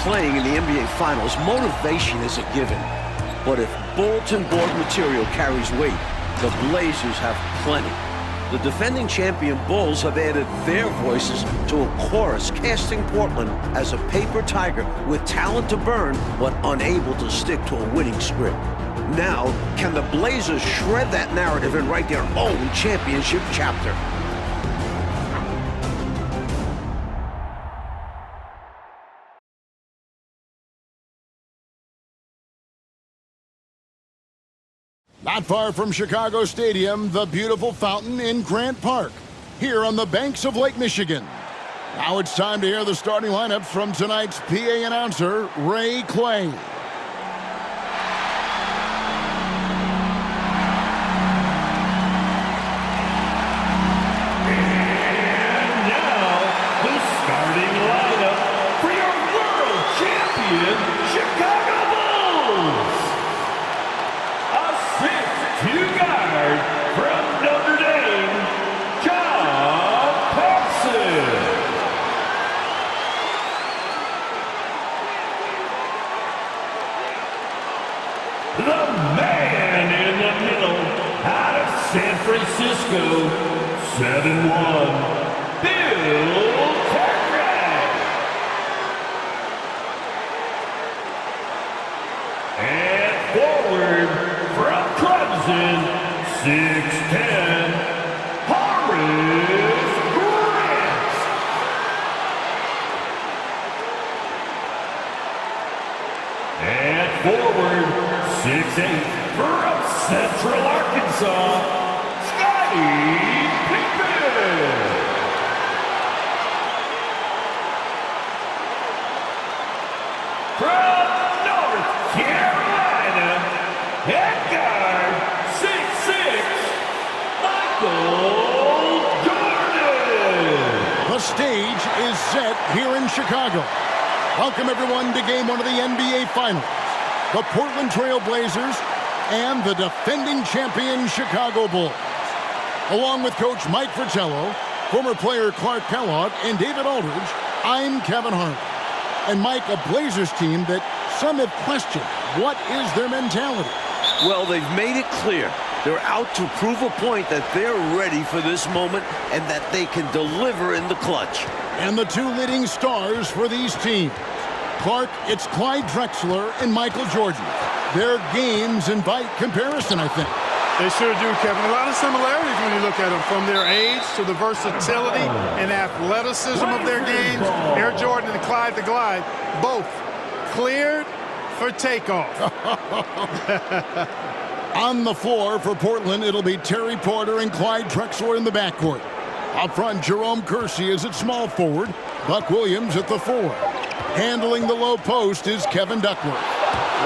playing in the NBA Finals, motivation is a given. But if bulletin board material carries weight, the Blazers have plenty. The defending champion Bulls have added their voices to a chorus, casting Portland as a paper tiger with talent to burn, but unable to stick to a winning script. Now, can the Blazers shred that narrative and write their own championship chapter? Not far from Chicago Stadium, the beautiful fountain in Grant Park, here on the banks of Lake Michigan. Now it's time to hear the starting lineup from tonight's PA announcer, Ray Clay. And now, the starting lineup for your world champion, Chicago Bulls. A 6'2" guard from Notre Dame, John Paxson. The man in the middle, out of San Francisco, 7'1", Bill Cartwright. And forward from Clemson, 6'10", Horace Grant. And forward, 6'8", from Central Arkansas, Scottie Pippen. From North Carolina, head guard, 6'6", Michael Jordan. The stage is set here in Chicago. Welcome everyone to Game 1 of the NBA Finals. The Portland Trail Blazers and the defending champion Chicago Bulls. Along with Coach Mike Fratello, former player Clark Kellogg, and David Aldridge, I'm Kevin Harlan. And Mike, a Blazers team that some have questioned. What is their mentality? Well, they've made it clear. They're out to prove a point that they're ready for this moment and that they can deliver in the clutch. And the two leading stars for these teams. Clark, it's Clyde Drexler and Michael Jordan. Their games invite comparison, I think. They sure do, Kevin. A lot of similarities when you look at them, from their age to the versatility and athleticism of their games. Air Jordan and Clyde the Glide, both cleared for takeoff. On the floor for Portland, it'll be Terry Porter and Clyde Drexler in the backcourt. Up front, Jerome Kersey is at small forward. Buck Williams at the 4. Handling the low post is Kevin Duckworth.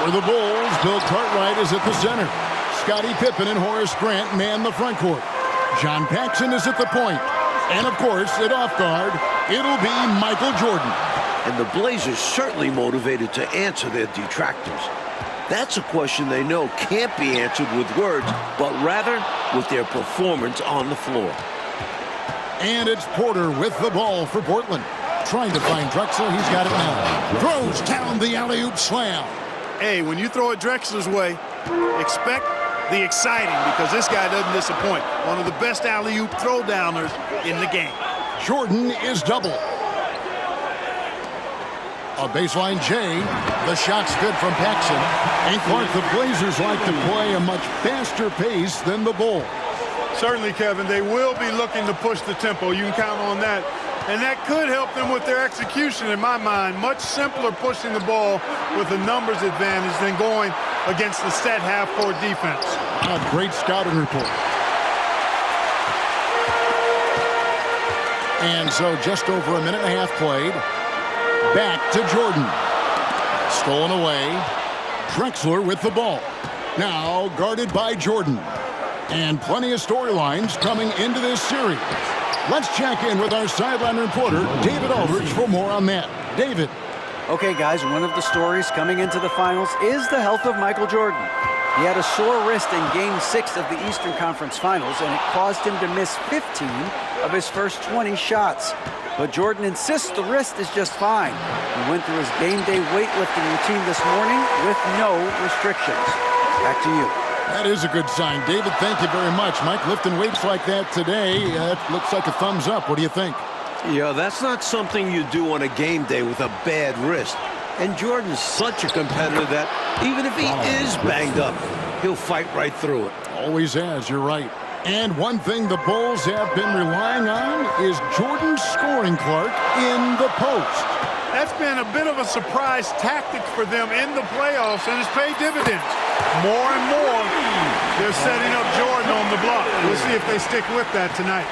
For the Bulls, Bill Cartwright is at the center. Scottie Pippen and Horace Grant man the front court. John Paxson is at the point. And, of course, at off guard, it'll be Michael Jordan. And the Blazers certainly motivated to answer their detractors. That's a question they know can't be answered with words, but rather with their performance on the floor. And it's Porter with the ball for Portland. Trying to find Drexler. He's got it now. Throws down the alley-oop slam. Hey, when you throw it Drexler's way, expect the exciting, because this guy doesn't disappoint. One of the best alley-oop throw-downers in the game. Jordan is double. A baseline J. The shot's good from Paxson. And Clark, the Blazers like to play a much faster pace than the Bulls. Certainly, Kevin, they will be looking to push the tempo. You can count on that. And that could help them with their execution, in my mind. Much simpler pushing the ball with a numbers advantage than going against the set half-court defense. A great scouting report. And so just over a minute and a half played. Back to Jordan. Stolen away. Drexler with the ball. Now guarded by Jordan. And plenty of storylines coming into this series. Let's check in with our sideline reporter, David Aldridge, for more on that. David. Okay, guys, one of the stories coming into the finals is the health of Michael Jordan. He had a sore wrist in Game 6 of the Eastern Conference Finals, and it caused him to miss 15 of his first 20 shots. but Jordan insists the wrist is just fine. He went through his game day weightlifting routine this morning with no restrictions. Back to you. That is a good sign. David, thank you very much. Mike, lifting weights like that today, looks like a thumbs up. What do you think? Yeah, that's not something you do on a game day with a bad wrist. And Jordan's such a competitor that even if he is banged up, he'll fight right through it. Always has, you're right. And one thing the Bulls have been relying on is Jordan scoring Clark in the post. That's been a bit of a surprise tactic for them in the playoffs, and it's paid dividends. More and more, they're setting up Jordan on the block. We'll see if they stick with that tonight.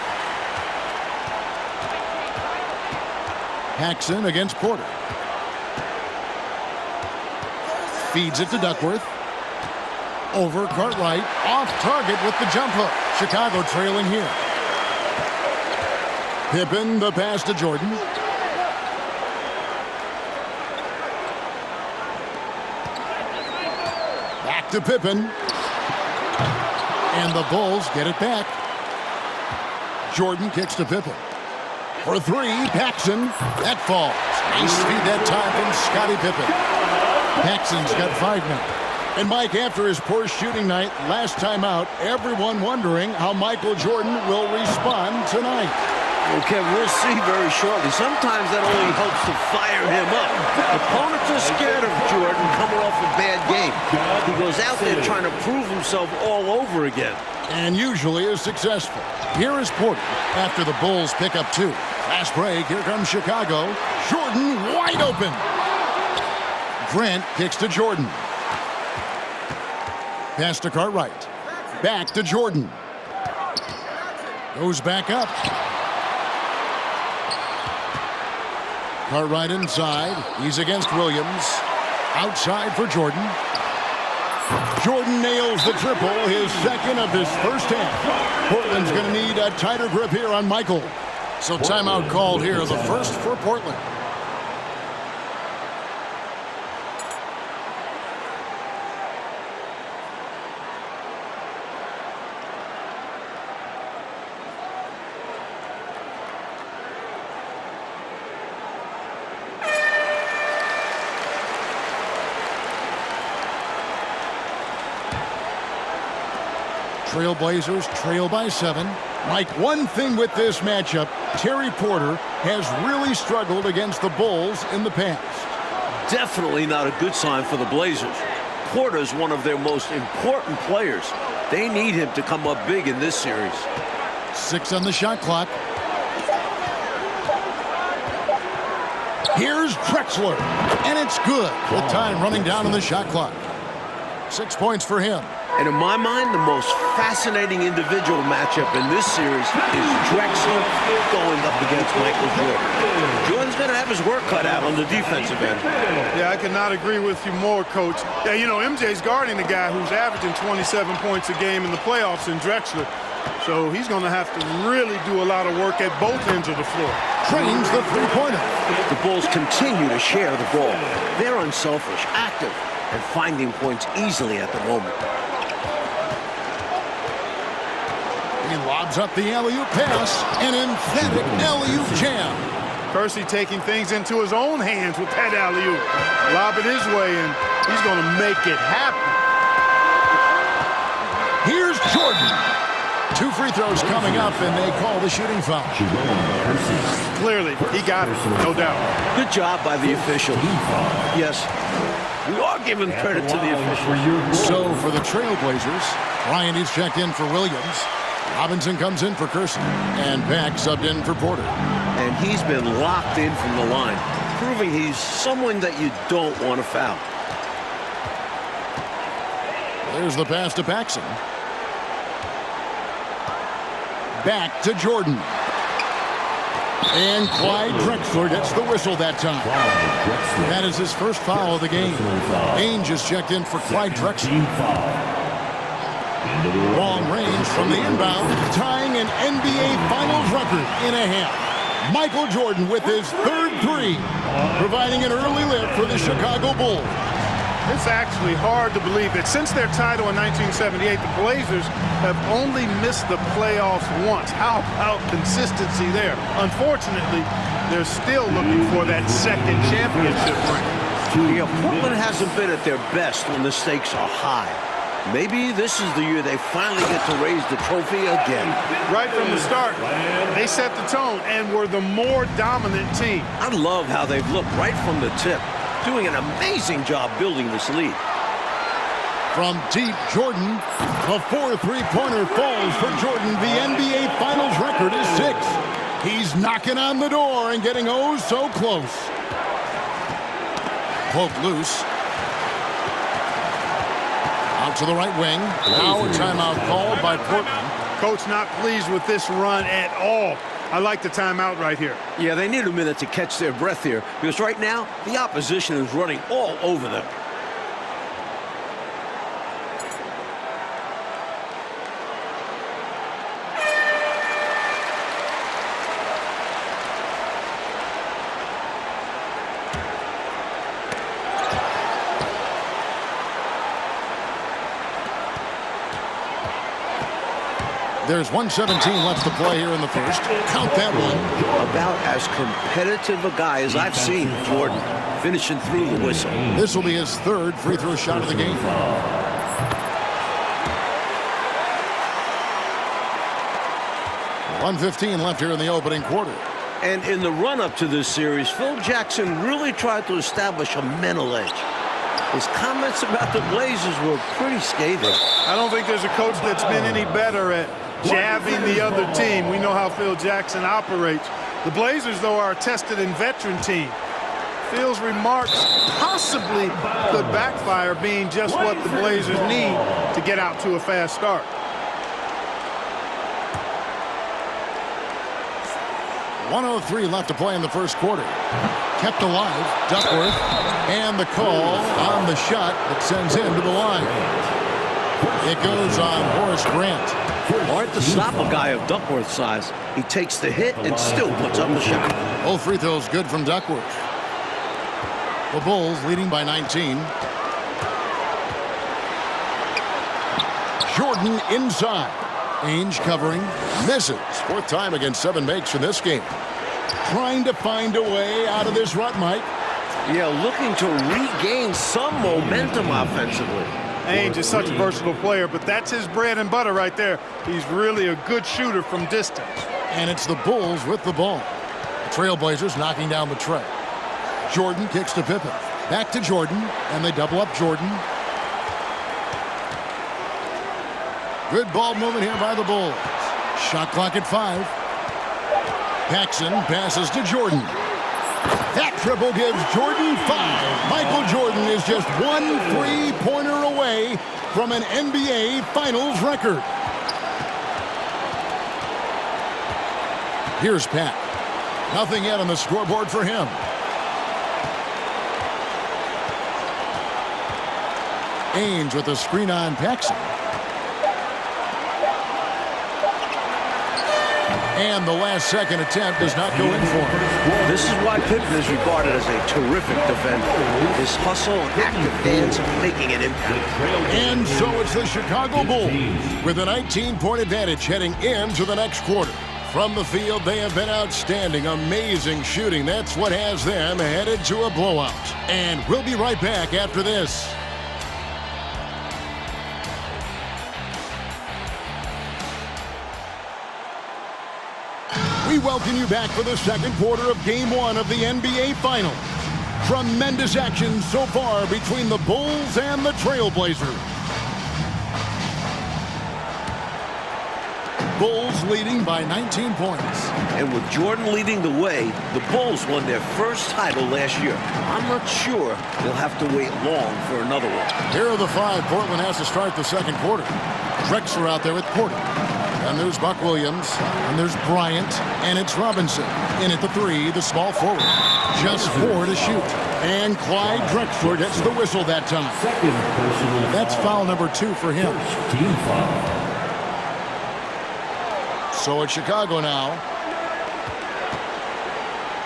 Paxson against Porter. Feeds it to Duckworth. Over Cartwright. Off target with the jump hook. Chicago trailing here. Pippen, the pass to Jordan. Back to Pippen. And the Bulls get it back. Jordan kicks to Pippen. For three, Paxson. That falls. Nice feed that time from Scottie Pippen. Paxson's got 5 now. And Mike, after his poor shooting night last time out, everyone wondering how Michael Jordan will respond tonight. Okay, we'll see very shortly. Sometimes that only helps to fire him up. Opponents are scared of Jordan coming off a bad game. He goes out there trying to prove himself all over again. And usually is successful. Here is Porter after the Bulls pick up 2. Fast break, here comes Chicago. Jordan wide open. Grant kicks to Jordan. Pass to Cartwright. Back to Jordan. Goes back up. Cartwright inside. He's against Williams. Outside for Jordan. Jordan nails the triple, his second of this first half. Portland's going to need a tighter grip here on Michael. So timeout called here, the first for Portland. Trailblazers trail by 7. Mike, one thing with this matchup, Terry Porter has really struggled against the Bulls in the past. Definitely not a good sign for the Blazers. Porter's one of their most important players. They need him to come up big in this series. 6 on the shot clock. Here's Drexler, and it's good with time running down on the shot clock. 6 points for him. And in my mind, the most fascinating individual matchup in this series is Drexler going up against Michael Jordan. Jordan's going to have his work cut out on the defensive end. Yeah, I cannot agree with you more, Coach. Yeah, you know, MJ's guarding the guy who's averaging 27 points a game in the playoffs in Drexler. So he's going to have to really do a lot of work at both ends of the floor. Trains the three-pointer. The Bulls continue to share the ball. They're unselfish, active, and finding points easily at the moment. He lobs up the alley-oop pass, an emphatic alley-oop jam. Kersey taking things into his own hands with that alley-oop. Lob it his way, and he's going to make it happen. Here's Jordan. 2 free throws coming up, and they call the shooting foul. Clearly, he got it, no doubt. Good job by the official. Yes, we are giving credit to the official. So for the Trailblazers, Bryant is checked in for Williams. Robinson comes in for Kersey, and Pack subbed in for Porter. And he's been locked in from the line, proving he's someone that you don't want to foul. There's the pass to Paxson. Back to Jordan. And Clyde Drexler gets the whistle that time. That is his first foul of the game. Ainge is checked in for Clyde Drexler. Long range from the inbound, tying an NBA Finals record in a half. Michael Jordan with his third 3, providing an early lift for the Chicago Bulls. It's actually hard to believe that since their title in 1978, the Blazers have only missed the playoffs once. How about consistency there? Unfortunately, they're still looking for that second championship ring. Yeah, Portland hasn't been at their best when the stakes are high. Maybe this is the year they finally get to raise the trophy again. Right from the start, they set the tone and were the more dominant team. I love how they've looked right from the tip, doing an amazing job building this lead. From deep, Jordan, the 4 3-pointer falls for Jordan. The NBA Finals record is 6. He's knocking on the door and getting oh so close. Poke loose. Out to the right wing. Now a timeout called by Portland. Coach not pleased with this run at all. I like the timeout right here. Yeah, they need a minute to catch their breath here, because right now, the opposition is running all over them. There's 1:17 left to play here in the first. Count that one. About as competitive a guy as I've seen, Jordan, finishing through the whistle. This will be his 3rd free throw shot of the game. .115 left here in the opening quarter. And in the run-up to this series, Phil Jackson really tried to establish a mental edge. His comments about the Blazers were pretty scathing. I don't think there's a coach that's been any better at jabbing the other team. We know how Phil Jackson operates. The Blazers, though, are a tested and veteran team. Phil's remarks possibly could backfire, being just what the Blazers need to get out to a fast start. .103 left to play in the first quarter. Kept alive, Duckworth, and the call on the shot that sends him to the line. It goes on Horace Grant. Hard to stop a guy of Duckworth's size. He takes the hit and still puts up the shot. Both free throws good from Duckworth. The Bulls leading by 19. Jordan inside. Ainge covering. Misses. 4th time against 7 makes in this game. Trying to find a way out of this rut, Mike. Yeah, looking to regain some momentum offensively. Ainge is such a versatile player, but that's his bread and butter right there. He's really a good shooter from distance. And it's the Bulls with the ball. The Trailblazers knocking down the tray. Jordan kicks to Pippen. Back to Jordan, and they double up Jordan. Good ball movement here by the Bulls. Shot clock at 5. Paxson passes to Jordan. That triple gives Jordan 5. Michael Jordan is just 1 3-pointer away from an NBA Finals record. Here's Pat. Nothing yet on the scoreboard for him. Ainge with a screen on Paxson. And the last second attempt does not go in for him. This is why Pippen is regarded as a terrific defender. His hustle and active hands making an impact. And so it's the Chicago Bulls with a 19-point advantage heading into the next quarter. From the field, they have been outstanding, amazing shooting. That's what has them headed to a blowout. And we'll be right back after this. We welcome you back for the second quarter of Game 1 of the NBA Finals. Tremendous action so far between the Bulls and the Trailblazers. Bulls leading by 19 points. And with Jordan leading the way, the Bulls won their first title last year. I'm not sure they'll have to wait long for another one. Here are the 5 Portland has to start the second quarter. Drexler out there with Porter. And there's Buck Williams, and there's Bryant, and it's Robinson. In at the 3, the small forward. Just 4 to shoot. And Clyde Drexler gets the whistle that time. That's foul number 2 for him. Team foul. So it's Chicago now.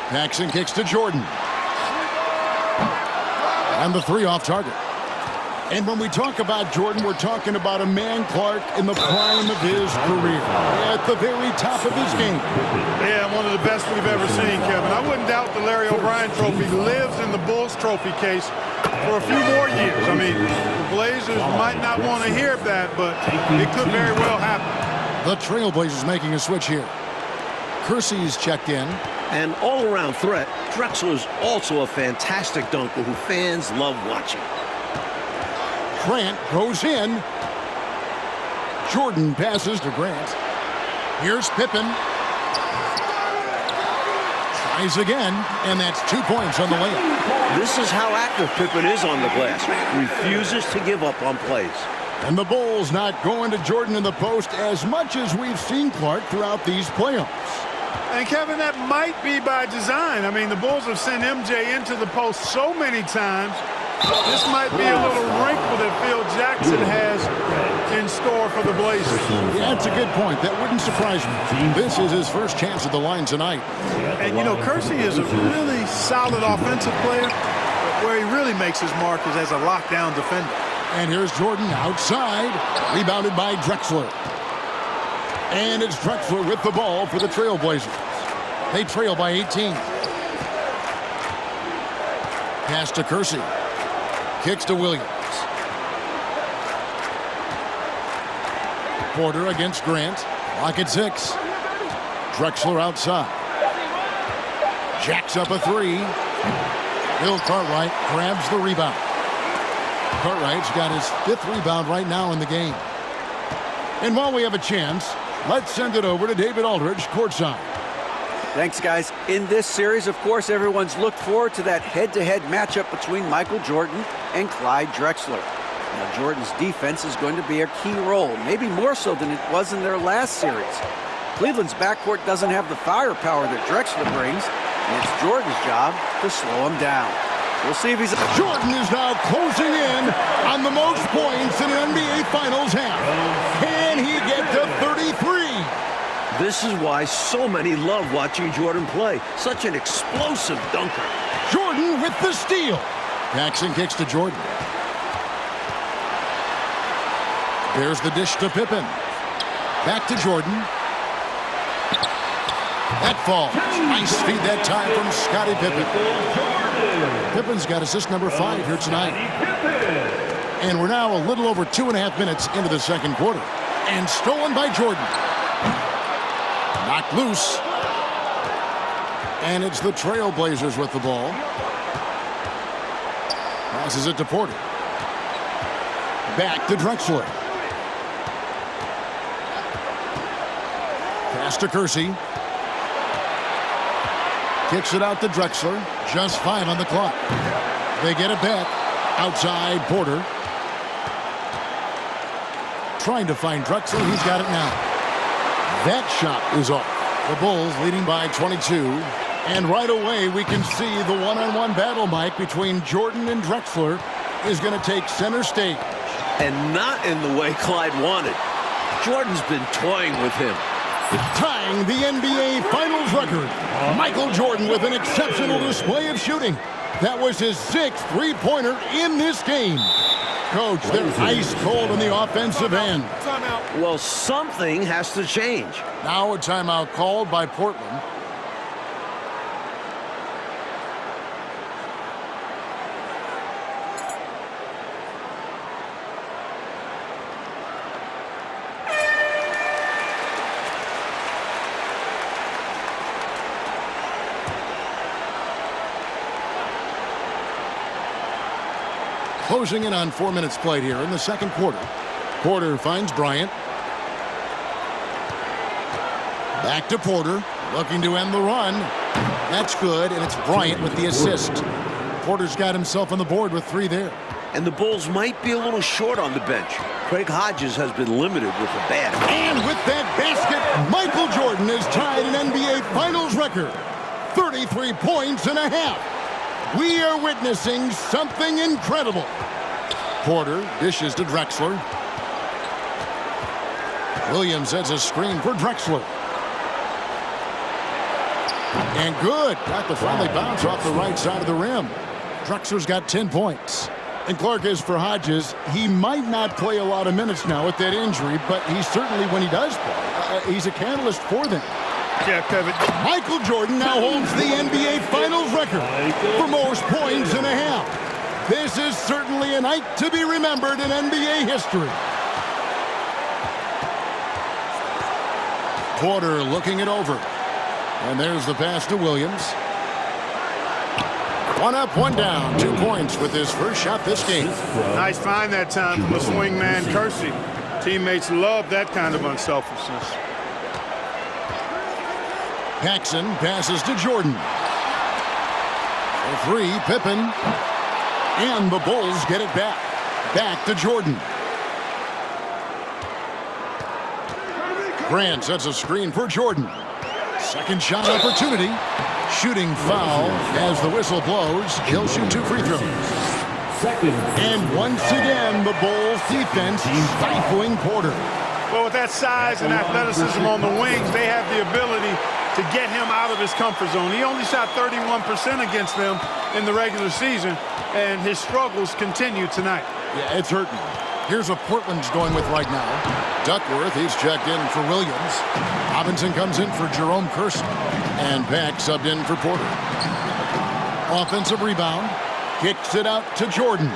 Paxson kicks to Jordan. And the 3 off target. And when we talk about Jordan, we're talking about a man, Clark, in the prime of his career, at the very top of his game. Yeah, one of the best we've ever seen, Kevin. I wouldn't doubt the Larry O'Brien trophy lives in the Bulls trophy case for a few more years. I mean, the Blazers might not want to hear that, but it could very well happen. The Trailblazers making a switch here. Kersey's checked in. An all-around threat, Drexler's also a fantastic dunker who fans love watching. Grant goes in. Jordan passes to Grant. Here's Pippen. Tries again, and that's 2 points on the layup. This is how active Pippen is on the glass. Refuses to give up on plays. And the Bulls not going to Jordan in the post as much as we've seen Clark throughout these playoffs. And, Kevin, that might be by design. I mean, the Bulls have sent MJ into the post so many times. This might be a little wrinkle that Phil Jackson has in store for the Blazers. Yeah, that's a good point. That wouldn't surprise me. This is his first chance at the line tonight. And, you know, Kersey is a really solid offensive player, but where he really makes his mark is as a lockdown defender. And here's Jordan outside, rebounded by Drexler. And it's Drexler with the ball for the Trailblazers. They trail by 18. Pass to Kersey. Kicks to Williams. Porter against Grant. Clock at 6. Drexler outside. Jacks up a 3. Bill Cartwright grabs the rebound. Cartwright's got his 5th rebound right now in the game. And while we have a chance, let's send it over to David Aldridge courtside. Thanks, guys. In this series, of course, everyone's looked forward to that head-to-head matchup between Michael Jordan and Clyde Drexler. Now, Jordan's defense is going to be a key role, maybe more so than it was in their last series. Cleveland's backcourt doesn't have the firepower that Drexler brings, and it's Jordan's job to slow him down. We'll see if he's... Jordan is now closing in on the most points in an NBA Finals half. Can he get to 33? This is why so many love watching Jordan play. Such an explosive dunker. Jordan with the steal. Paxson kicks to Jordan. There's the dish to Pippen. Back to Jordan. That falls. Nice feed that time from Scottie Pippen. Pippen's got assist number 5 here tonight. And we're now a little over 2.5 minutes into the second quarter. And stolen by Jordan. Knocked loose. And it's the Trailblazers with the ball. Passes it to Porter. Back to Drexler. Pass to Kersey. Kicks it out to Drexler. Just 5 on the clock. They get it back. Outside Porter. Trying to find Drexler. He's got it now. That shot is off. The Bulls leading by 22. And right away we can see the one-on-one battle, Mike, between Jordan and Drexler is going to take center stage. And not in the way Clyde wanted. Jordan's been toying with him. Tying the NBA Finals record. Michael Jordan with an exceptional display of shooting. That was his 6th three-pointer in this game. Coach, they're ice cold on the offensive end. Well, something has to change. Now a timeout called by Portland. Closing in on 4 minutes played here in the second quarter. Porter finds Bryant. Back to Porter, looking to end the run. That's good, and it's Bryant with the assist. Porter's got himself on the board with 3 there. And the Bulls might be a little short on the bench. Craig Hodges has been limited with a bad. And with that basket, Michael Jordan has tied an NBA Finals record. 33 points and a half. We are witnessing something incredible. Porter dishes to Drexler. Williams sets a screen for Drexler. And good. Got the friendly bounce off the right side of the rim. Drexler's got 10 points. And Clark, as for Hodges, he might not play a lot of minutes now with that injury, but he certainly, when he does play, he's a catalyst for them. Yeah, Kevin. Michael Jordan now holds the NBA Finals record for most points in a half. This is certainly a night to be remembered in NBA history. Porter looking it over. And there's the pass to Williams. One up, one down. 2 points with his first shot this game. Nice find that time from the swingman Kersey. Teammates love that kind of unselfishness. Paxson passes to Jordan. For 3, Pippen. And the Bulls get it back. Back to Jordan. Grant sets a screen for Jordan. Second shot opportunity. Shooting foul as the whistle blows. He'll shoot 2 free throws. And once again, the Bulls defense stifling Porter. Well, with that size and athleticism on the wings, they have the ability to get him out of his comfort zone. He only shot 31% against them in the regular season, and his struggles continue tonight. Yeah, it's hurting. Here's what Portland's going with right now. Duckworth, he's checked in for Williams. Robinson comes in for Jerome Kersey. And Pack subbed in for Porter. Offensive rebound. Kicks it out to Jordan.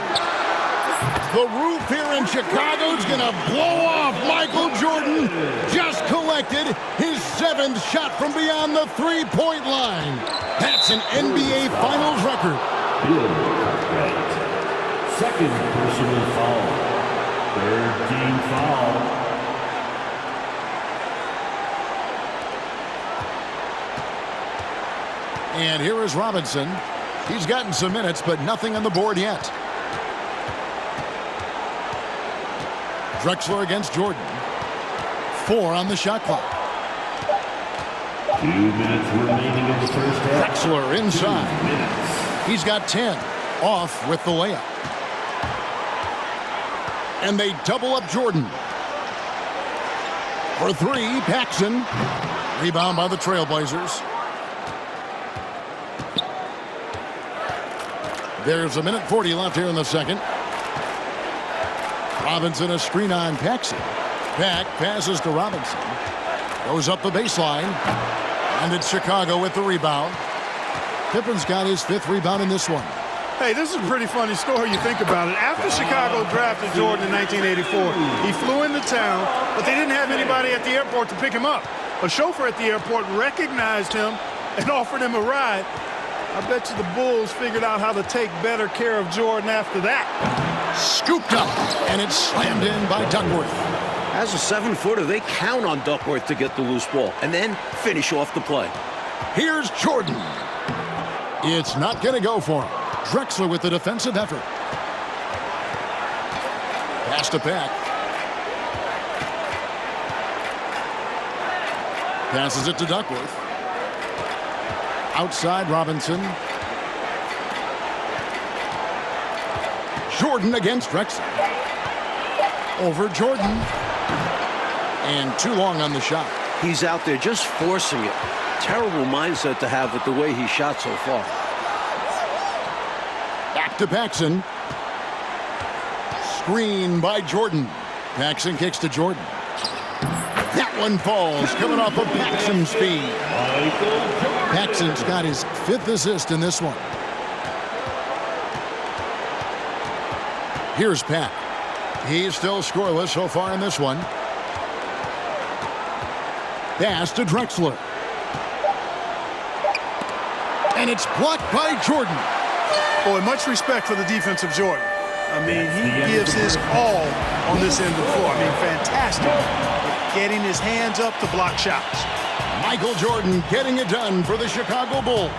The roof here in Chicago's going to blow off Michael Jordan. Just collected his 7th shot from beyond the 3-point line. That's an NBA Finals record. Second personal foul. 3rd team foul. And here is Robinson. He's gotten some minutes, but nothing on the board yet. Drexler against Jordan. 4 on the shot clock. 2 minutes remaining in the first half. Drexler inside. He's got 10. Off with the layup. And they double up Jordan. For 3, Paxson. Rebound by the Trailblazers. There's 1:40 left here in the second. Robinson a screen on Paxson. Pack passes to Robinson. Goes up the baseline. And it's Chicago with the rebound. Pippen's got his 5th rebound in this one. Hey, this is a pretty funny story you think about it. After Chicago drafted Jordan in 1984, he flew into town, but they didn't have anybody at the airport to pick him up. A chauffeur at the airport recognized him and offered him a ride. I bet you the Bulls figured out how to take better care of Jordan after that. Scooped up, and it's slammed in by Duckworth. As a 7-footer, they count on Duckworth to get the loose ball and then finish off the play. Here's Jordan. It's not going to go for him. Drexler with the defensive effort. Pass to Pack. Passes it to Duckworth. Outside Robinson. Jordan against Drexler. Over Jordan. And too long on the shot. He's out there just forcing it. Terrible mindset to have with the way he shot so far. Back to Paxson. Screen by Jordan. Paxson kicks to Jordan. That one falls, coming off of Paxson's speed. Paxson's got his 5th assist in this one. Here's Pack. He's still scoreless so far in this one. Pass to Drexler. And it's blocked by Jordan. Boy, much respect for the defensive Jordan. I mean, he gives his all on this end of the floor. I mean, fantastic. Getting his hands up to block shots. Michael Jordan getting it done for the Chicago Bulls.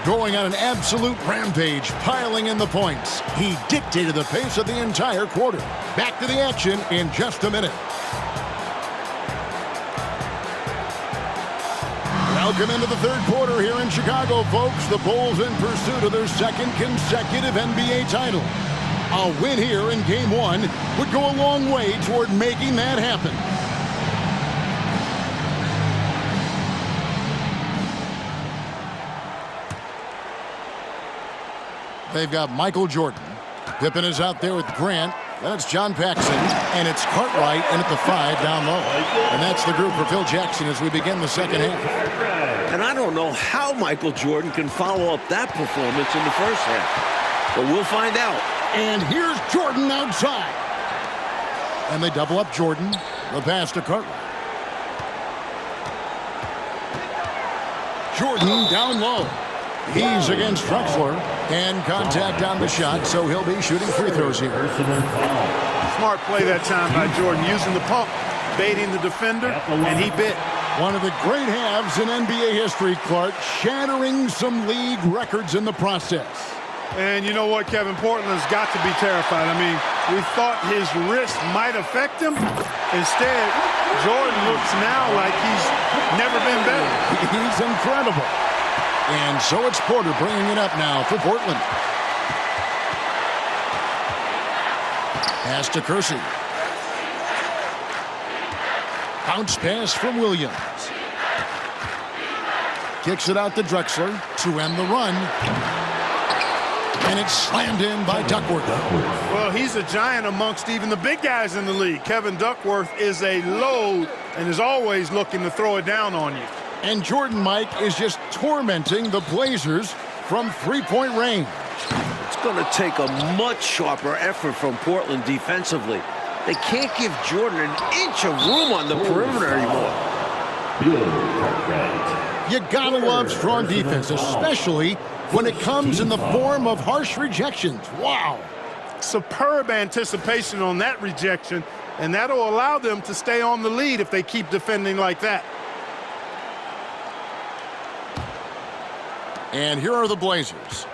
Going on an absolute rampage, piling in the points. He dictated the pace of the entire quarter. Back to the action in just a minute. Welcome into the 3rd quarter here in Chicago, folks. The Bulls in pursuit of their 2nd consecutive NBA title. A win here in Game 1 would go a long way toward making that happen. They've got Michael Jordan. Pippen is out there with Grant. That's John Paxson, and it's Cartwright in at the 5 down low. And that's the group for Phil Jackson as we begin the second half. And I don't know how Michael Jordan can follow up that performance in the first half. But we'll find out. And here's Jordan outside. And they double up Jordan. The pass to Cartwright. Jordan down low. He's against Drexler, and contact on the shot, so he'll be shooting free throws here. Smart play that time by Jordan, using the pump, baiting the defender, and he bit. One of the great halves in NBA history, Clark, shattering some league records in the process. And you know what, Kevin? Portland's got to be terrified. I mean, we thought his wrist might affect him. Instead, Jordan looks now like he's never been better. He's incredible. And so it's Porter bringing it up now for Portland. Pass to Kersey. Bounce pass from Williams. Kicks it out to Drexler to end the run. And it's slammed in by Duckworth. Well, he's a giant amongst even the big guys in the league. Kevin Duckworth is a load and is always looking to throw it down on you. And Jordan, Mike, is just tormenting the Blazers from three-point range. It's going to take a much sharper effort from Portland defensively. They can't give Jordan an inch of room on the perimeter anymore. You gotta love strong defense, especially when it comes in the form of harsh rejections. Wow. Superb anticipation on that rejection, and that'll allow them to stay on the lead if they keep defending like that. And here are the Blazers.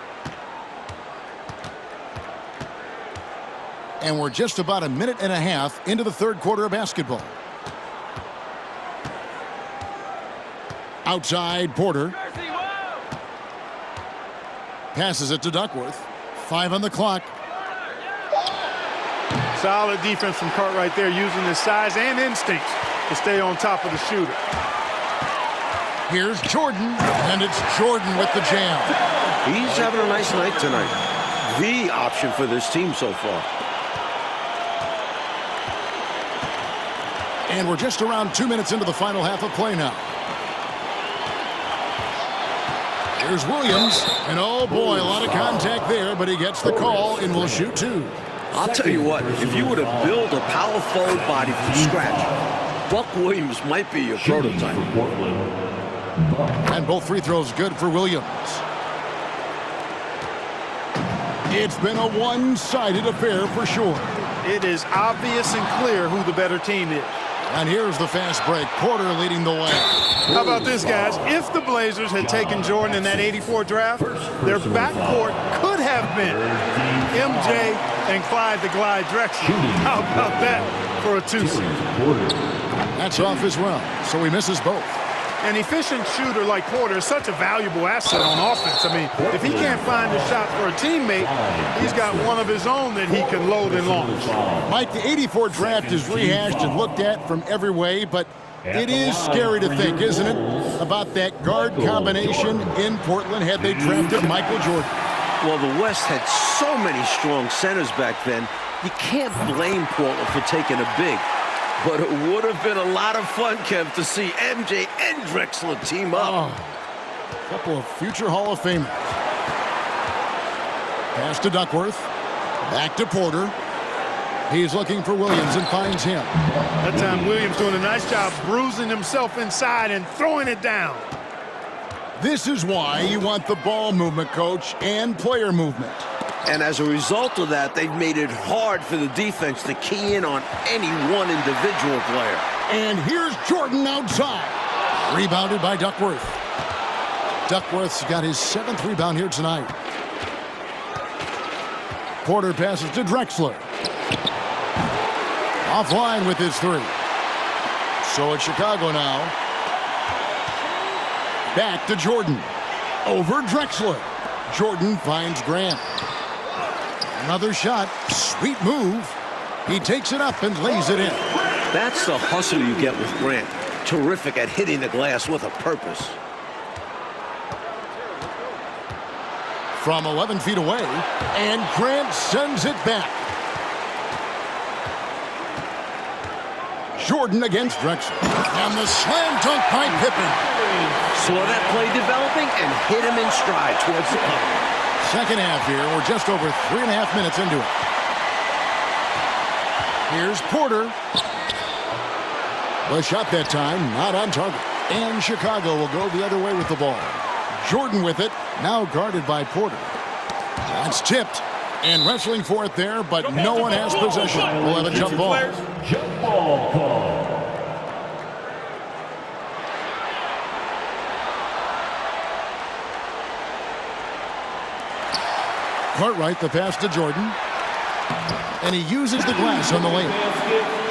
And we're just about a minute and a half into the third quarter of basketball. Outside, Porter. Passes it to Duckworth. 5 on the clock. Solid defense from Cartwright there, using his size and instincts to stay on top of the shooter. Here's Jordan, and it's Jordan with the jam. He's having a nice night tonight. The option for this team so far. And we're just around 2 minutes into the final half of play now. Here's Williams, and oh boy, a lot of contact there, but he gets the call and will shoot 2. I'll tell you what, if you were to build a power forward body from scratch, Buck Williams might be your prototype. And both free throws good for Williams. It's been a one-sided affair for sure. It is obvious and clear who the better team is. And here's the fast break. Porter leading the way. How about this, guys? If the Blazers had taken Jordan in that '84 draft, their backcourt could have been MJ and Clyde the Glide Drexler. How about that for a twosome? That's off as well, so he misses both. An efficient shooter like Porter is such a valuable asset on offense. I mean, if he can't find a shot for a teammate, he's got one of his own that he can load and launch. Mike, the '84 draft is rehashed and looked at from every way, but it is scary to think, isn't it, about that guard combination in Portland had they drafted Michael Jordan. Well, the West had so many strong centers back then, you can't blame Portland for taking a big. But it would have been a lot of fun, Kev, to see MJ and Drexler team up. Oh, a couple of future Hall of Famers. Pass to Duckworth. Back to Porter. He's looking for Williams and finds him. That time Williams doing a nice job bruising himself inside and throwing it down. This is why you want the ball movement, coach, and player movement. And as a result of that, they've made it hard for the defense to key in on any one individual player. And here's Jordan outside. Rebounded by Duckworth. Duckworth's got his 7th rebound here tonight. Porter passes to Drexler. Offline with his 3. So it's Chicago now. Back to Jordan. Over Drexler. Jordan finds Grant. Another shot. Sweet move. He takes it up and lays it in. That's the hustle you get with Grant. Terrific at hitting the glass with a purpose. from 11 feet away, and Grant sends it back. Jordan against Drexler. And the slam dunk by Pippen. Saw that play developing and hit him in stride towards the cover. Second half here. We're just over 3.5 minutes into it. Here's Porter. The shot that time, not on target. And Chicago will go the other way with the ball. Jordan with it, now guarded by Porter. That's tipped. And wrestling for it there, but no one has possession. We'll have a jump ball. Jump ball call. Cartwright, the pass to Jordan. And he uses the glass on the lane.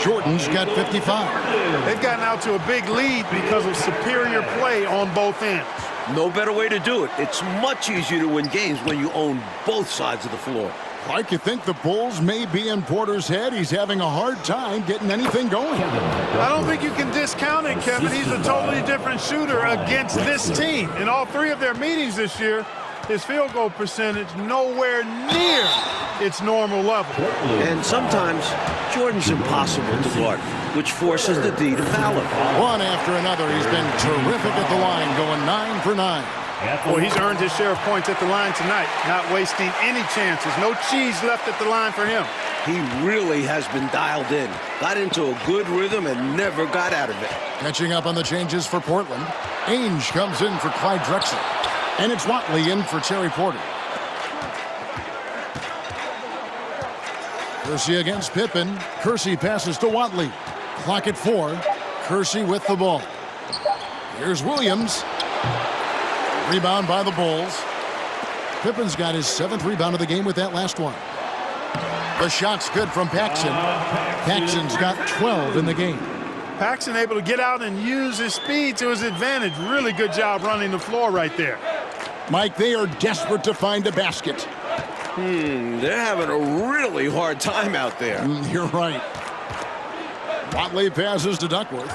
Jordan's got 55. They've gotten out to a big lead because of superior play on both ends. No better way to do it. It's much easier to win games when you own both sides of the floor. Like, you think the Bulls may be in Porter's head. He's having a hard time getting anything going. I don't think you can discount it, Kevin. He's a totally different shooter against this team. In all three of their meetings this year, his field goal percentage nowhere near its normal level. And sometimes Jordan's impossible to guard, which forces the D to foul him. One after another, he's been terrific at the line, going 9 for 9. Well, he's earned his share of points at the line tonight, not wasting any chances. No cheese left at the line for him. He really has been dialed in, got into a good rhythm and never got out of it. Catching up on the changes for Portland. Ainge comes in for Clyde Drexler. And it's Watley in for Terry Porter. Kersey against Pippen. Kersey passes to Watley. Clock at 4. Kersey with the ball. Here's Williams. Rebound by the Bulls. Pippen's got his 7th rebound of the game with that last one. The shot's good from Paxson. Paxson's got 12 in the game. Paxson able to get out and use his speed to his advantage. Really good job running the floor right there. Mike, they are desperate to find a basket. They're having a really hard time out there. You're right. Watley passes to Duckworth.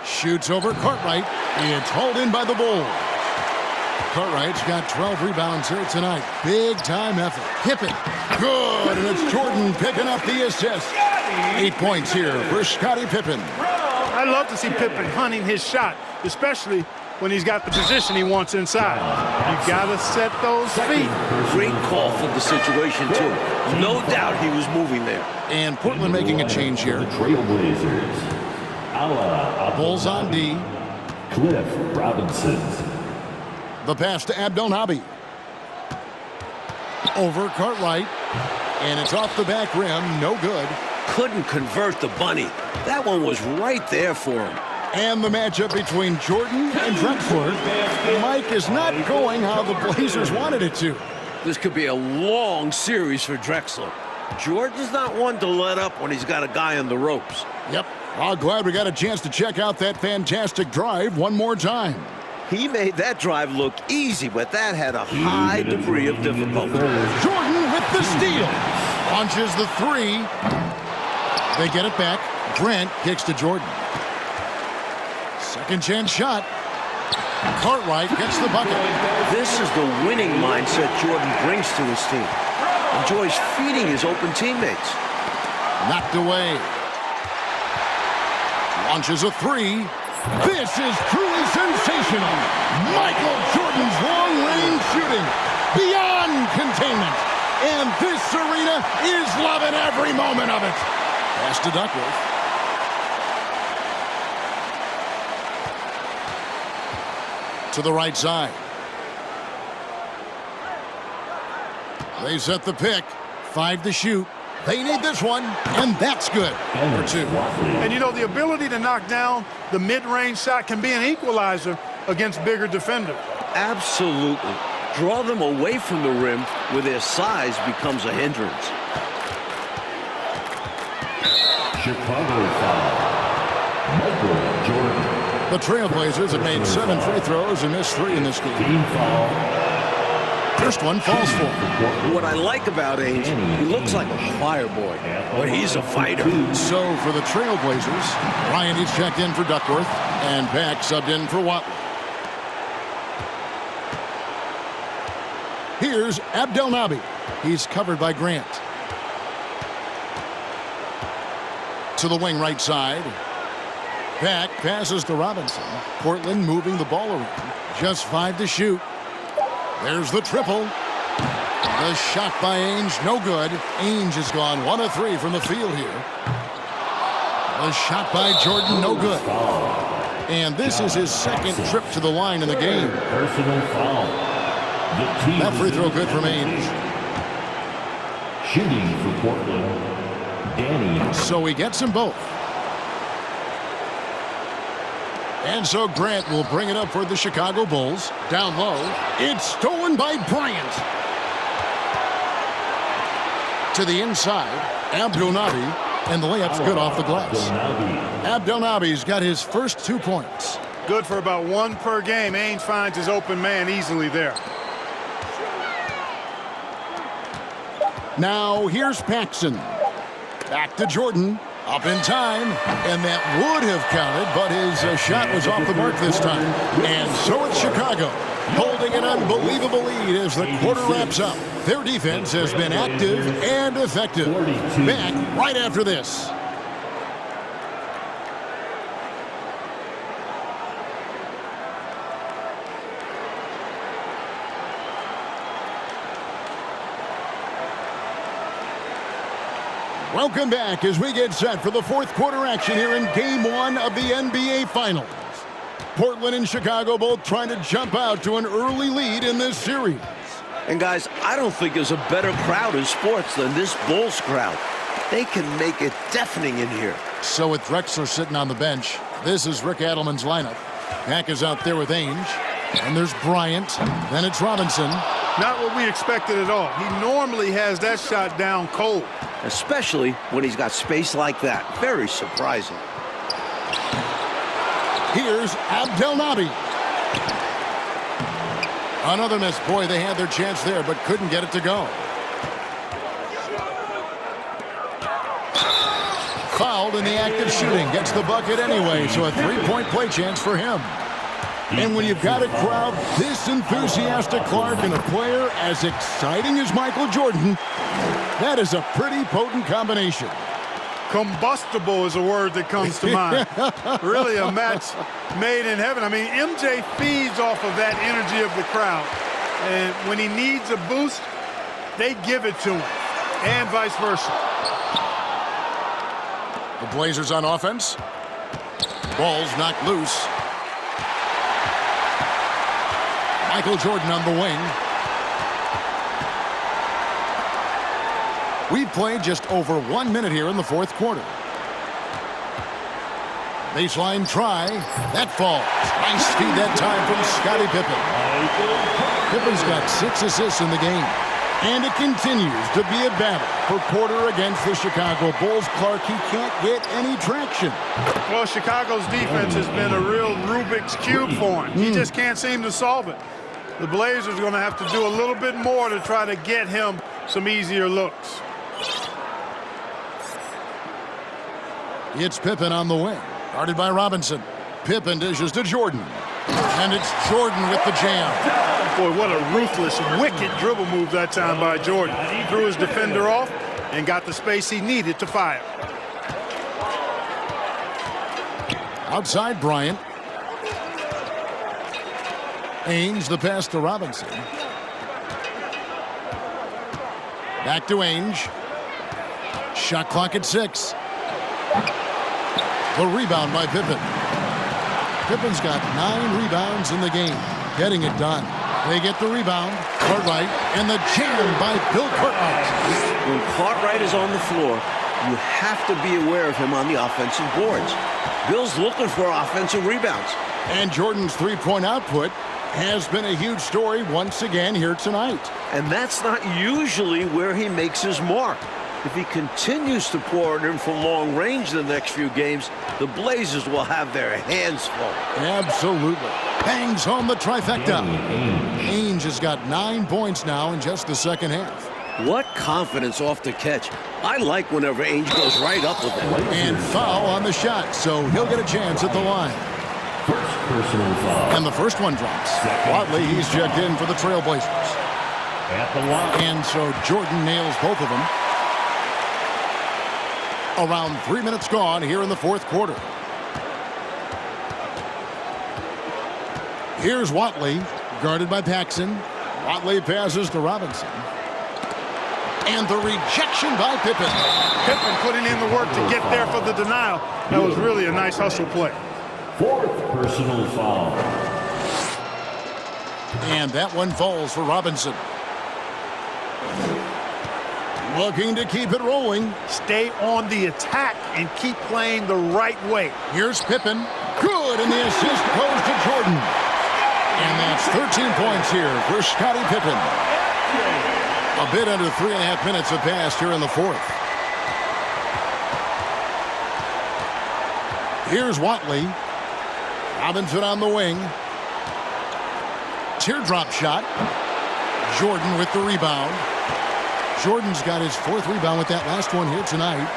Shoots over Cartwright. It's hauled in by the Bulls. Cartwright's got 12 rebounds here tonight. Big time effort. Pippen. Good. And it's Jordan picking up the assist. 8 points here for Scottie Pippen. I love to see Pippen hunting his shot, especially when he's got the position he wants inside. You got to set those feet. Great call for the situation, too. No doubt he was moving there. And Portland making a change here. The Trailblazers. Bulls on D. Cliff Robinson. The pass to Abdel Nabi. Over Cartwright. And it's off the back rim. No good. Couldn't convert the bunny. That one was right there for him. And the matchup between Jordan and Drexler. Mike is not going how the Blazers wanted it to. This could be a long series for Drexler. Jordan's not one to let up when he's got a guy on the ropes. Yep. Well, glad we got a chance to check out that fantastic drive one more time. He made that drive look easy, but that had a high degree of difficulty. Jordan with the steal. Launches the 3. They get it back. Grant kicks to Jordan. Second chance shot. Cartwright gets the bucket. This is the winning mindset Jordan brings to his team. Enjoys feeding his open teammates. Knocked away. Launches a 3. This is truly sensational. Michael Jordan's long-range shooting beyond containment. And this arena is loving every moment of it. Pass to Duckworth. To the right side. They set the pick. 5 to shoot. They need this one, and that's good for 2. And you know, the ability to knock down the mid-range shot can be an equalizer against bigger defenders. Absolutely. Draw them away from the rim where their size becomes a hindrance. Chicago foul. Michael Jordan. The Trailblazers have made 7 free throws and missed 3 in this game. Team foul. First one falls for. What I like about Ainge, he looks like a choir boy, but he's a fighter. So for the Trailblazers, Ryan is checked in for Duckworth, and Pack subbed in for Watley. Here's Abdelnaby. He's covered by Grant. To the wing right side. Back passes to Robinson. Portland moving the ball around. Just 5 to shoot. There's the triple. The shot by Ainge, no good. Ainge has gone 1 of 3 from the field here. The shot by Jordan, no good. And this is his second trip to the line in the game. Personal foul. That free throw good from Ainge. Shooting for Portland, Danny. So he gets them both. And so Grant will bring it up for the Chicago Bulls. Down low. It's stolen by Bryant. To the inside. Abdelnaby. And the layup's good off the glass. Abdelnaby's got his first 2 points. Good for about 1 per game. Ainge finds his open man easily there. Now here's Paxson. Back to Jordan. Up in time. And that would have counted, but his shot was off the mark this time. And so it's Chicago, holding an unbelievable lead as the quarter wraps up. Their defense has been active and effective. Back right after this. Welcome back as we get set for the fourth quarter action here in Game 1 of the NBA Finals. Portland and Chicago both trying to jump out to an early lead in this series. And guys, I don't think there's a better crowd in sports than this Bulls crowd. They can make it deafening in here. So with Drexler sitting on the bench, this is Rick Adelman's lineup. Mack is out there with Ainge. And there's Bryant. Then it's Robinson. Not what we expected at all. He normally has that shot down cold. Especially when he's got space like that. Very surprising. Here's Abdelnaby. Another miss. Boy, they had their chance there, but couldn't get it to go. Fouled in the act of shooting. Gets the bucket anyway, so a three-point play chance for him. And when you've got a crowd this enthusiastic, Clark, and a player as exciting as Michael Jordan, that is a pretty potent combination. Combustible is a word that comes to mind. Really a match made in heaven. I mean, MJ feeds off of that energy of the crowd. And when he needs a boost, they give it to him. And vice versa. The Blazers on offense. Ball's knocked loose. Michael Jordan on the wing. We've played just over 1 minute here in the fourth quarter. Baseline try. That falls. Nice feed that time from Scottie Pippen. Pippen's got 6 assists in the game. And it continues to be a battle for Porter against the Chicago Bulls. Clark, he can't get any traction. Well, Chicago's defense has been a real Rubik's Cube for him. He just can't seem to solve it. The Blazers are going to have to do a little bit more to try to get him some easier looks. It's Pippen on the wing. Guarded by Robinson. Pippen dishes to Jordan. And it's Jordan with the jam. Boy, what a ruthless, wicked dribble move that time by Jordan. He threw his defender off and got the space he needed to fire. Outside Bryant. Ainge, the pass to Robinson. Back to Ainge. Shot clock at 6. The rebound by Pippen. Pippen's got 9 rebounds in the game. Getting it done. They get the rebound. Cartwright and the jam by Bill Cartwright. When Cartwright is on the floor, you have to be aware of him on the offensive boards. Bill's looking for offensive rebounds. And Jordan's three-point output has been a huge story once again here tonight. And that's not usually where he makes his mark. If he continues to pour it in from long range the next few games, the Blazers will have their hands full. Absolutely. Bangs home the trifecta. Ainge has got 9 points now in just the second half. What confidence off the catch. I like whenever Ainge goes right up with it. And foul on the shot, so he'll get a chance at the line. First personal foul. And the first one drops. Wadley, he's checked in for the Trailblazers. At the line. And so Jordan nails both of them. Around 3 minutes gone here in the fourth quarter. Here's Watley, guarded by Paxson. Watley passes to Robinson. And the rejection by Pippen. Pippen putting in the work to get there for the denial. That was really a nice hustle play. Fourth personal foul. And that one falls for Robinson. Looking to keep it rolling. Stay on the attack and keep playing the right way. Here's Pippen. Good, and the assist goes to Jordan. And that's 13 points here for Scottie Pippen. A bit under 3.5 minutes have passed here in the fourth. Here's Watley. Robinson on the wing. Teardrop shot. Jordan with the rebound. Jordan's got his fourth rebound with that last one here tonight.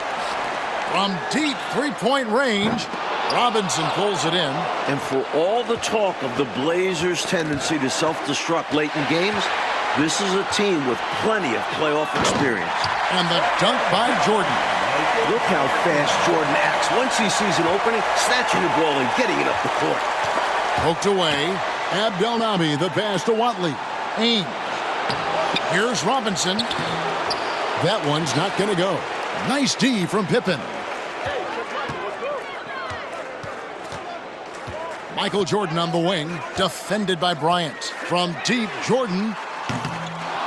From deep three-point range, Robinson pulls it in. And for all the talk of the Blazers' tendency to self-destruct late in games, this is a team with plenty of playoff experience. And the dunk by Jordan. Look how fast Jordan acts. Once he sees an opening, snatching the ball and getting it up the court. Poked away. Abdelnaby, the pass to Watley. Ainge. Here's Robinson. That one's not going to go. Nice D from Pippen. Michael Jordan on the wing, defended by Bryant. From deep, Jordan.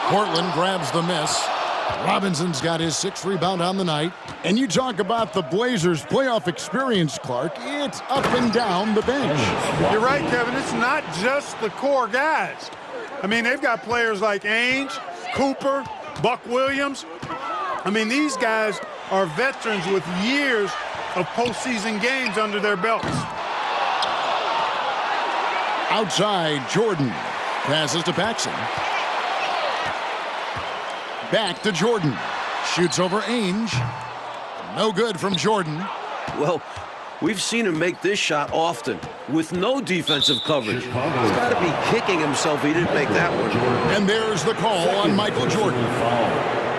Portland grabs the miss. Robinson's got his sixth rebound on the night. And you talk about the Blazers' playoff experience, Clark. It's up and down the bench. You're right, Kevin. It's not just the core guys. I mean, they've got players like Ainge, Cooper, Buck Williams. I mean, these guys are veterans with years of postseason games under their belts. Outside, Jordan passes to Paxson. Back to Jordan. Shoots over Ainge. No good from Jordan. Well, we've seen him make this shot often with no defensive coverage. He's got to be kicking himself he didn't make that one. And there's the call on Michael Jordan.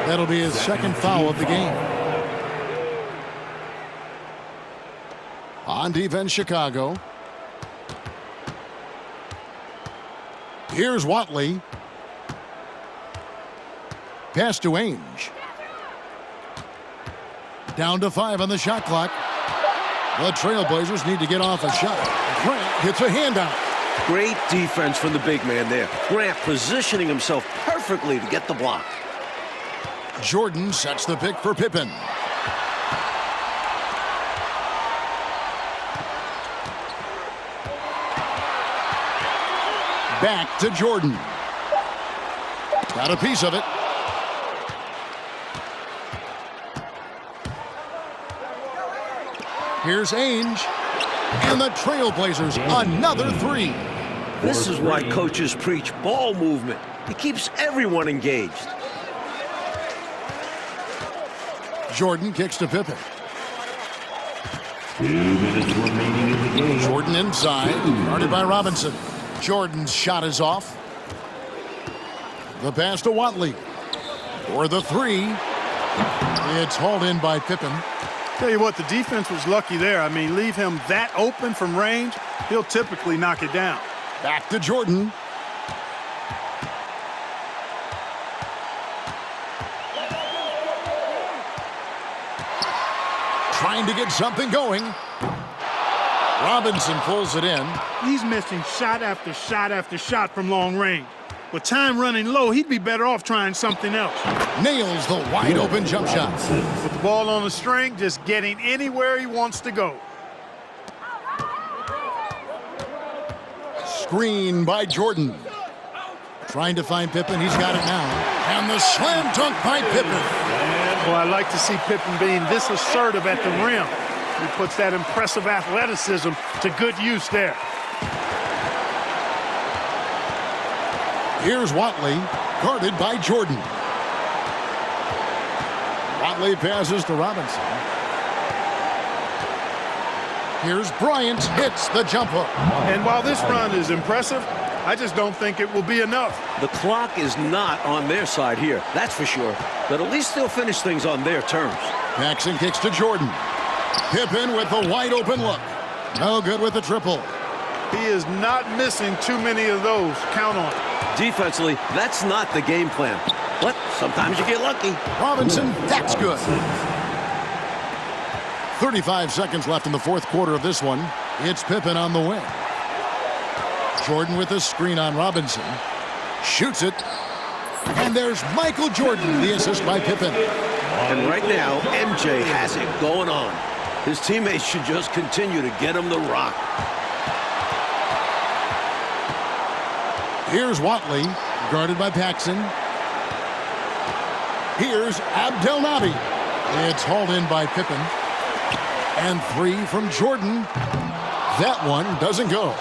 That'll be his second foul of the game. On defense, Chicago. Here's Watley. Pass to Ainge. Down to 5 on the shot clock. The Trailblazers need to get off a shot. Grant gets a handout. Great defense from the big man there. Grant positioning himself perfectly to get the block. Jordan sets the pick for Pippen. Back to Jordan. Got a piece of it. Here's Ainge. And the Trailblazers, another three. This is why coaches preach ball movement. It keeps everyone engaged. Jordan kicks to Pippen. 2 minutes remaining in the game. Jordan inside, guarded by Robinson. Jordan's shot is off. The pass to Watley. For the three. It's hauled in by Pippen. Tell you what, the defense was lucky there. I mean, leave him that open from range, he'll typically knock it down. Back to Jordan. Trying to get something going. Robinson pulls it in. He's missing shot after shot after shot from long range. With time running low, he'd be better off trying something else. Nails the wide open jump shot. With the ball on the string, just getting anywhere he wants to go. Screen by Jordan. Trying to find Pippen. He's got it now. And the slam dunk by Pippen. Well, I like to see Pippen being this assertive at the rim. He puts that impressive athleticism to good use there. Here's Watley, guarded by Jordan. Watley passes to Robinson. Here's Bryant, hits the jump hook. And while this run is impressive, I just don't think it will be enough. The clock is not on their side here, that's for sure. But at least they'll finish things on their terms. Paxson kicks to Jordan. Pippen with the wide-open look. No good with the triple. He is not missing too many of those. Count on it. Defensively, that's not the game plan. But sometimes you get lucky. Robinson, that's good. 35 seconds left in the fourth quarter of this one. It's Pippen on the wing. Jordan with a screen on Robinson. Shoots it. And there's Michael Jordan, the assist by Pippen. And right now, MJ has it going on. His teammates should just continue to get him the rock. Here's Watley, guarded by Paxson. Here's Abdelnaby. It's hauled in by Pippen. And three from Jordan. That one doesn't go.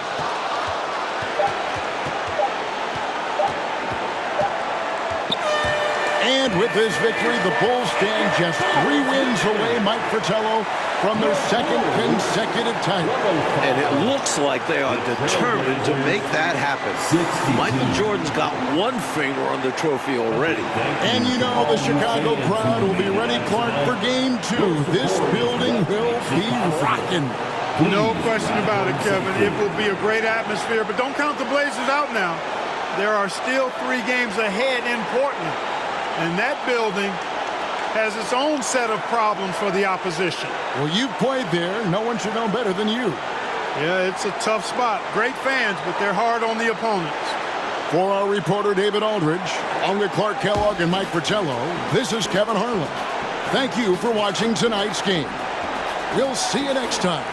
And with this victory, the Bulls stand just 3 wins away, Mike Fratello, from their second consecutive title. And it looks like they are determined to make that happen. Michael Jordan's got one finger on the trophy already. And you know the Chicago crowd will be ready, Clark, for game 2. This building will be rocking. No question about it, Kevin. It will be a great atmosphere, but don't count the Blazers out now. There are still 3 games ahead in Portland. And that building has its own set of problems for the opposition. Well, you've played there. No one should know better than you. Yeah, it's a tough spot. Great fans, but they're hard on the opponents. For our reporter, David Aldridge, along with Clark Kellogg and Mike Fratello, this is Kevin Harlan. Thank you for watching tonight's game. We'll see you next time